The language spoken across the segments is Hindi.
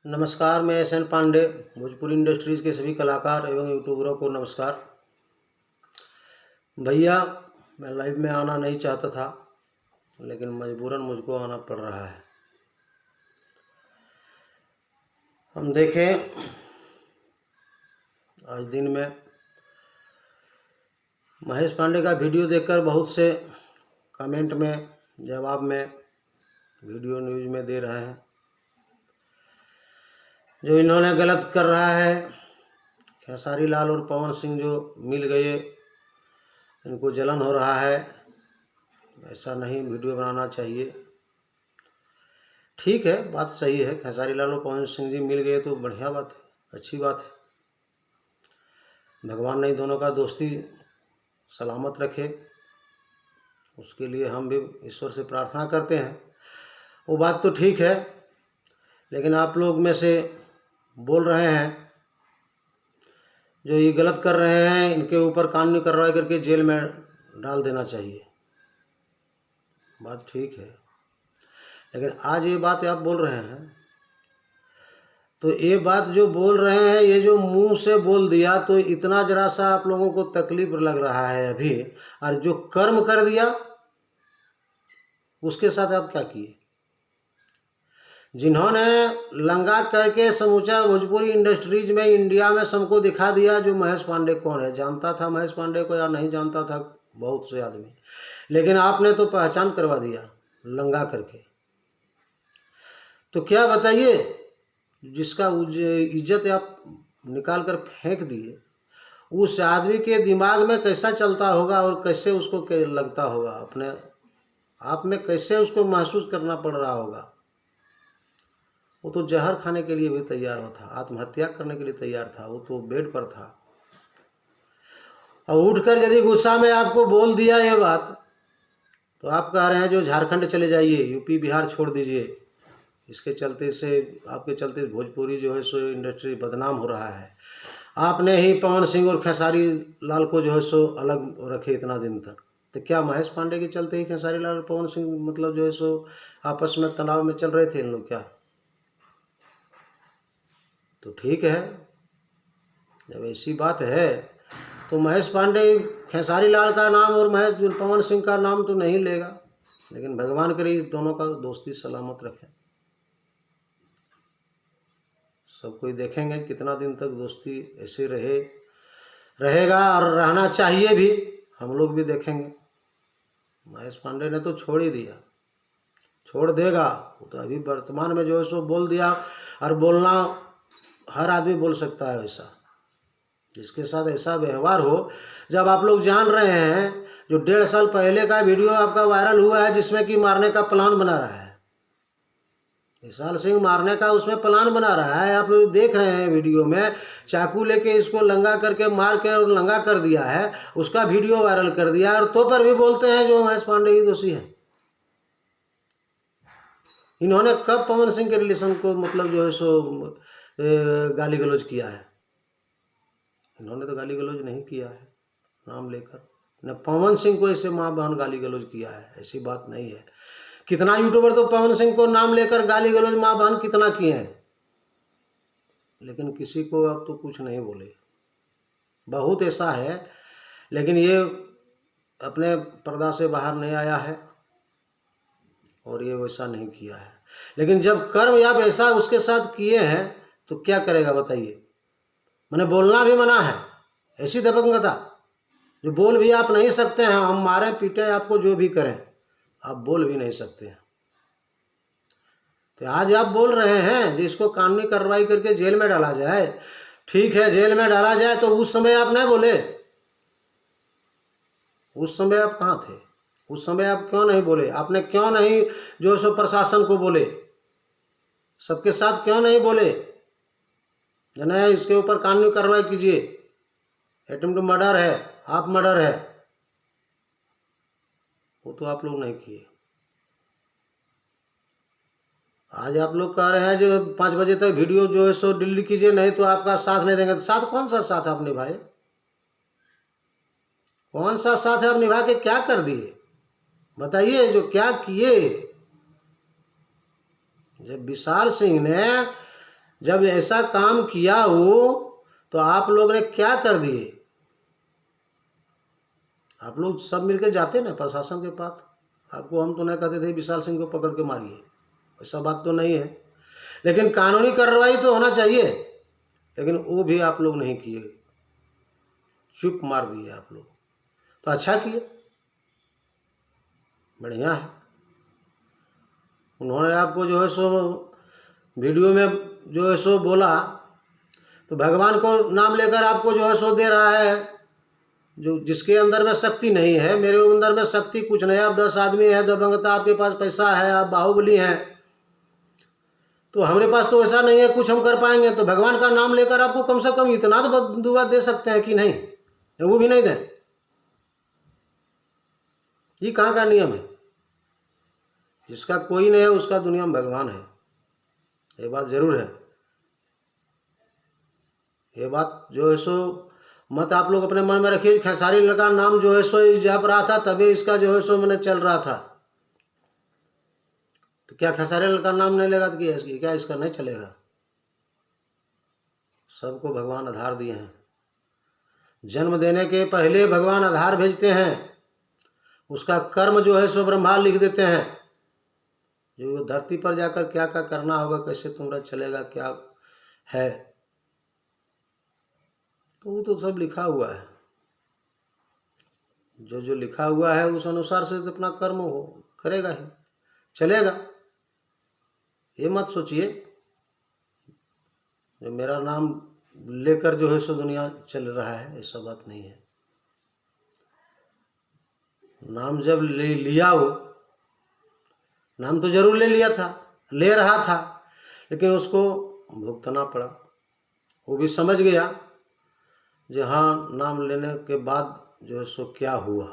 नमस्कार, मैं एस.एन. पांडे। भोजपुरी इंडस्ट्रीज़ के सभी कलाकार एवं यूट्यूबरों को नमस्कार। भैया, मैं लाइव में आना नहीं चाहता था, लेकिन मजबूरन मुझको आना पड़ रहा है। हम देखें, आज दिन में महेश पांडे का वीडियो देखकर बहुत से कमेंट में, जवाब में, वीडियो न्यूज़ में दे रहे हैं जो इन्होंने गलत कर रहा है। खेसारी लाल और पवन सिंह जो मिल गए, इनको जलन हो रहा है। ऐसा नहीं वीडियो बनाना चाहिए। ठीक है, बात सही है। खेसारी लाल और पवन सिंह जी मिल गए तो बढ़िया बात है, अच्छी बात है। भगवान ने दोनों का दोस्ती सलामत रखे, उसके लिए हम भी ईश्वर से प्रार्थना करते हैं। वो बात तो ठीक है, लेकिन आप लोग में से बोल रहे हैं जो ये गलत कर रहे हैं, इनके ऊपर कानूनी कार्रवाई करके जेल में डाल देना चाहिए। बात ठीक है, लेकिन आज ये बात आप बोल रहे हैं तो ये बात जो बोल रहे हैं, ये जो मुंह से बोल दिया तो इतना जरा सा आप लोगों को तकलीफ लग रहा है अभी, और जो कर्म कर दिया उसके साथ आप क्या किए? जिन्होंने लंगा करके समूचा भोजपुरी इंडस्ट्रीज में, इंडिया में सबको दिखा दिया जो महेश पांडे कौन है। जानता था महेश पांडे को या नहीं जानता था बहुत से आदमी, लेकिन आपने तो पहचान करवा दिया लंगा करके। तो क्या बताइए, जिसका इज्जत आप निकाल कर फेंक दिए, उस आदमी के दिमाग में कैसा चलता होगा और कैसे उसको लगता होगा, अपने आप में कैसे उसको महसूस करना पड़ रहा होगा। वो तो जहर खाने के लिए भी तैयार था, आत्महत्या करने के लिए तैयार था, वो तो बेड पर था। और उठकर यदि गुस्सा में आपको बोल दिया ये बात, तो आप कह रहे हैं जो झारखंड चले जाइए, यूपी बिहार छोड़ दीजिए। इसके चलते से, आपके चलते भोजपुरी जो है सो इंडस्ट्री बदनाम हो रहा है। आपने ही पवन सिंह और खेसारी लाल को जो है सो अलग रखे इतना दिन तक। तो क्या महेश पांडे के चलते ही खेसारी लाल और पवन सिंह मतलब जो है सो आपस में तनाव में चल रहे थे इन लोग क्या? तो ठीक है, जब ऐसी बात है तो महेश पांडे खेसारी लाल का नाम और महेश पवन सिंह का नाम तो नहीं लेगा, लेकिन भगवान करे इस दोनों का दोस्ती सलामत रखे। सब कोई देखेंगे कितना दिन तक दोस्ती ऐसे रहेगा, और रहना चाहिए भी। हम लोग भी देखेंगे। महेश पांडे ने तो छोड़ ही दिया, छोड़ देगा। वो तो अभी वर्तमान में जो है सो बोल दिया, और बोलना हर आदमी बोल सकता है वैसा, जिसके साथ ऐसा व्यवहार हो। जब आप लोग जान रहे हैं जो 1.5 साल पहले का वीडियो आपका वायरल हुआ है, जिसमें कि मारने का प्लान बना रहा है, विशाल सिंह मारने का उसमें प्लान बना रहा है। आप लोग देख रहे हैं वीडियो में, चाकू लेके इसको लंगा करके मार के और लंगा कर दिया है, उसका वीडियो वायरल कर दिया, और तो पर भी बोलते हैं जो महेश पांडे ही दोषी है। इन्होंने कब पवन सिंह के रिलेशन को मतलब जो है सो गाली गलौज किया है? इन्होंने तो गाली गलौज नहीं किया है नाम लेकर। न पवन सिंह को ऐसे माँ बहन गाली गलौज किया है, ऐसी बात नहीं है। कितना यूट्यूबर तो पवन सिंह को नाम लेकर गाली गलौज माँ बहन कितना किए हैं, लेकिन किसी को अब तो कुछ नहीं बोले। बहुत ऐसा है, लेकिन ये अपने पर्दा से बाहर नहीं आया है और ये वैसा नहीं किया है। लेकिन जब कर्म या वैसा उसके साथ किए हैं तो क्या करेगा बताइए? मैंने बोलना भी मना है, ऐसी दबंगता जो बोल भी आप नहीं सकते हैं। हम मारे पीटे आपको जो भी करें, आप बोल भी नहीं सकते हैं। तो आज आप बोल रहे हैं जिसको कानूनी कार्रवाई करके जेल में डाला जाए। ठीक है, जेल में डाला जाए, तो उस समय आप नहीं बोले? उस समय आप कहाँ थे? उस समय आप क्यों नहीं बोले? आपने क्यों नहीं जो सो प्रशासन को बोले, सबके साथ क्यों नहीं बोले नहीं इसके ऊपर कानूनी कार्रवाई कीजिए, अटेम्प्ट मर्डर है, आप मर्डर है? वो तो आप लोग नहीं किए। आज आप लोग कह रहे हैं जो 5 बजे तक वीडियो जो है सो डिलीट कीजिए, नहीं तो आपका साथ नहीं देंगे। तो साथ कौन सा साथ आप निभाए? कौन सा साथ आप निभा के क्या कर दिए बताइए, जो क्या किए? जब विशाल सिंह ने जब ऐसा काम किया हो तो आप लोग ने क्या कर दिए? आप लोग सब मिलकर जाते ना प्रशासन के पास, आपको हम तो नहीं कहते थे विशाल सिंह को पकड़ के मारिए, ऐसा बात तो नहीं है, लेकिन कानूनी कार्रवाई तो होना चाहिए। लेकिन वो भी आप लोग नहीं किए, चुप मार दिए आप लोग। तो अच्छा किए, बढ़िया है। उन्होंने आपको जो है सो वीडियो में जो है सो बोला, तो भगवान को नाम लेकर आपको जो है सो दे रहा है। जो जिसके अंदर में शक्ति नहीं है, मेरे अंदर में शक्ति कुछ नहीं है, आप 10 आदमी है, दबंगता, आपके पास पैसा है, आप बाहुबली हैं, तो हमारे पास तो ऐसा नहीं है कुछ हम कर पाएंगे। तो भगवान का नाम लेकर आपको कम से कम इतना तो दुआ दे सकते हैं कि नहीं, वो भी नहीं दें। ये कहाँ का नियम है? जिसका कोई नहीं है उसका दुनिया में भगवान है, ये बात जरूर है। ये बात जो है सो मत आप लोग अपने मन में रखिए। खेसारी लाल का नाम जो है सो जप रहा था, तभी इसका जो है सो मैंने चल रहा था। तो क्या खेसारी लाल का नाम नहीं लेगा तो क्या इसका नहीं चलेगा? सबको भगवान आधार दिए हैं। जन्म देने के पहले भगवान आधार भेजते हैं, उसका कर्म जो है सो ब्रह्मा लिख देते हैं। जो धरती पर जाकर क्या क्या करना होगा, कैसे तुम्हारा चलेगा, क्या है, तो वो तो सब लिखा हुआ है। जो जो लिखा हुआ है उस अनुसार से तो अपना कर्म हो करेगा ही, चलेगा। ये मत सोचिए जो मेरा नाम लेकर जो है सो दुनिया चल रहा है, ऐसा बात नहीं है। नाम जब ले लिया हो, नाम तो जरूर ले लिया था, ले रहा था, लेकिन उसको भुगतना पड़ा। वो भी समझ गया जो हाँ नाम लेने के बाद जो है सो क्या हुआ,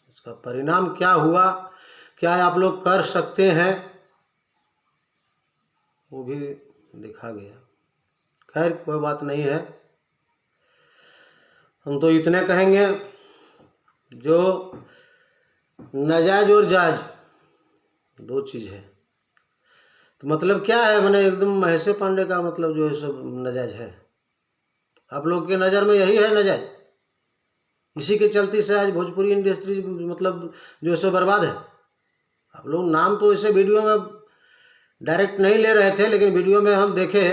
इसका परिणाम क्या हुआ, क्या आप लोग कर सकते हैं, वो भी देखा गया। खैर कोई बात नहीं है। हम तो इतने कहेंगे, जो नाजायज और जायज दो चीज़ है। तो मतलब क्या है, मैंने एकदम महेश पांडे का मतलब जो है सब नाजायज है। आप लोग के नज़र में यही है नाजायज? इसी के चलते से आज भोजपुरी इंडस्ट्री मतलब जो है सो बर्बाद है। आप लोग नाम तो ऐसे वीडियो में डायरेक्ट नहीं ले रहे थे, लेकिन वीडियो में हम देखे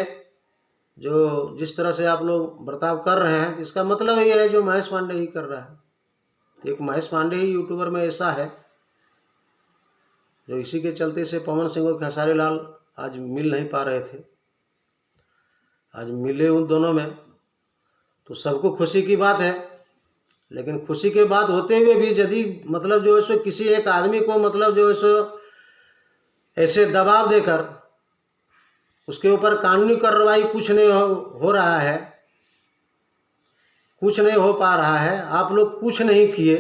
जो जिस तरह से आप लोग बर्ताव कर रहे हैं, इसका मतलब ये है जो महेश पांडे ही कर रहा है। एक महेश पांडे ही यूट्यूबर में ऐसा है जो इसी के चलते से पवन सिंह और खेसारी लाल आज मिल नहीं पा रहे थे। आज मिले उन दोनों में तो सबको खुशी की बात है, लेकिन खुशी के बात होते हुए भी यदि मतलब जो है सो किसी एक आदमी को मतलब जो है सो ऐसे दबाव देकर उसके ऊपर कानूनी कार्रवाई कुछ नहीं हो रहा है, कुछ नहीं हो पा रहा है, आप लोग कुछ नहीं किए,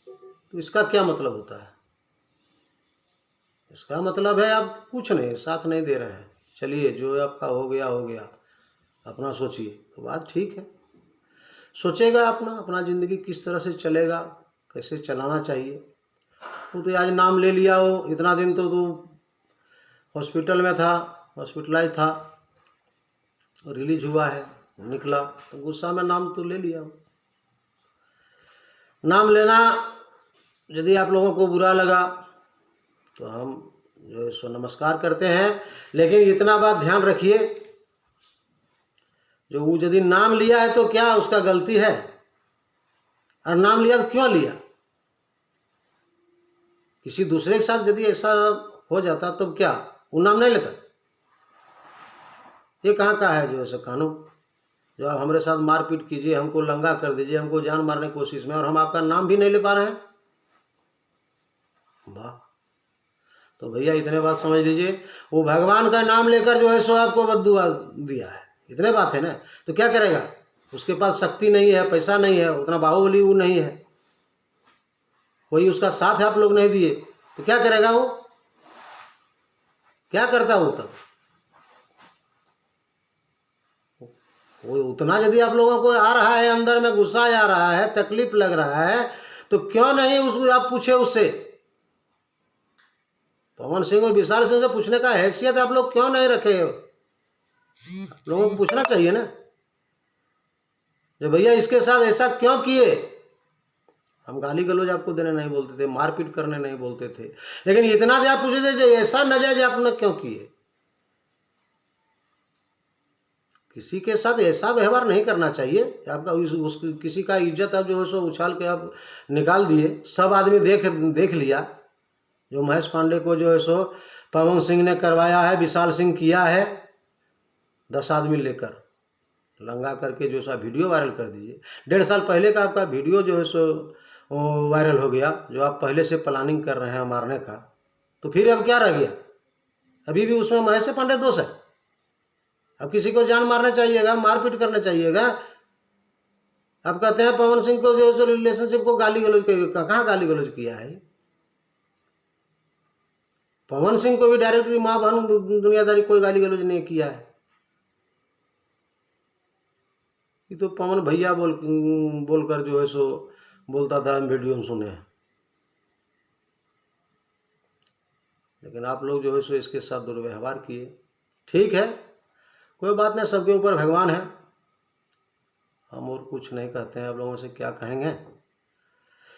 तो इसका क्या मतलब होता है? इसका मतलब है आप कुछ नहीं, साथ नहीं दे रहे हैं। चलिए जो आपका हो गया हो गया, अपना सोचिए, तो बात ठीक है। सोचेगा अपना अपना ज़िंदगी किस तरह से चलेगा, कैसे चलाना चाहिए। वो तो आज नाम ले लिया हो, इतना दिन तो तू हॉस्पिटल में था, हॉस्पिटलाइज था, रिलीज हुआ है, निकला तो गुस्सा में नाम तो ले लिया हो। नाम लेना यदि आप लोगों को बुरा लगा तो हम जो है सो नमस्कार करते हैं, लेकिन इतना बात ध्यान रखिए, जो वो यदि नाम लिया है तो क्या उसका गलती है? और नाम लिया तो क्यों लिया? किसी दूसरे के साथ यदि ऐसा हो जाता तो क्या वो नाम नहीं लेता? ये कहाँ का है जो ऐसा कानून, जो आप हमारे साथ मारपीट कीजिए, हमको लंगा कर दीजिए, हमको जान मारने की कोशिश में, और हम आपका नाम भी नहीं ले पा रहे हैं? वाह! तो भैया इतने बात समझ लीजिए, वो भगवान का नाम लेकर जो है सो आपको बद्दुआ दिया है, इतने बात है ना। तो क्या करेगा? उसके पास शक्ति नहीं है, पैसा नहीं है, उतना बाहुबली वो नहीं है, कोई उसका साथ है, आप लोग नहीं दिए, तो क्या करेगा वो? क्या करता वो तब? वो उतना यदि आप लोगों को आ रहा है, अंदर में गुस्सा आ रहा है, तकलीफ लग रहा है, तो क्यों नहीं उसको आप पूछे उससे? पवन सिंह और विशाल सिंह से पूछने का हैसियत आप लोग क्यों नहीं रखे हो? लोगों को पूछना चाहिए ना, जो भैया इसके साथ ऐसा क्यों किए। हम गाली गलौज आपको देने नहीं बोलते थे, मारपीट करने नहीं बोलते थे, लेकिन इतना भी आप पूछे थे ऐसा नाजायज आपने क्यों किए। किसी के साथ ऐसा व्यवहार नहीं करना चाहिए। आपका किसी का इज्जत आप जो है सो उछाल के आप निकाल दिए, सब आदमी देख लिया। जो महेश पांडे को जो है सो पवन सिंह ने करवाया है, विशाल सिंह किया है, 10 आदमी लेकर लंगा करके जो सा वीडियो वायरल कर दीजिए। 1.5 साल पहले का आपका वीडियो जो है सो वायरल हो गया, जो आप पहले से प्लानिंग कर रहे हैं मारने का, तो फिर अब क्या रह गया। अभी भी उसमें महेश पांडे दोष है। अब किसी को जान मारना चाहिएगा, मारपीट करना चाहिएगा। अब कहते हैं पवन सिंह को जो रिलेशनशिप को गाली गलौज, कहाँ गाली गलौज किया है। पवन सिंह को भी डायरेक्टली माँ बहन दुनियादारी कोई गाली गलौज नहीं किया है। ये तो पवन भैया बोलकर जो है सो बोलता था, हम वीडियो में सुने हैं। लेकिन आप लोग जो है सो इसके साथ दुर्व्यवहार किए। ठीक है, कोई बात नहीं, सबके ऊपर भगवान है। हम और कुछ नहीं कहते हैं, आप लोगों से क्या कहेंगे।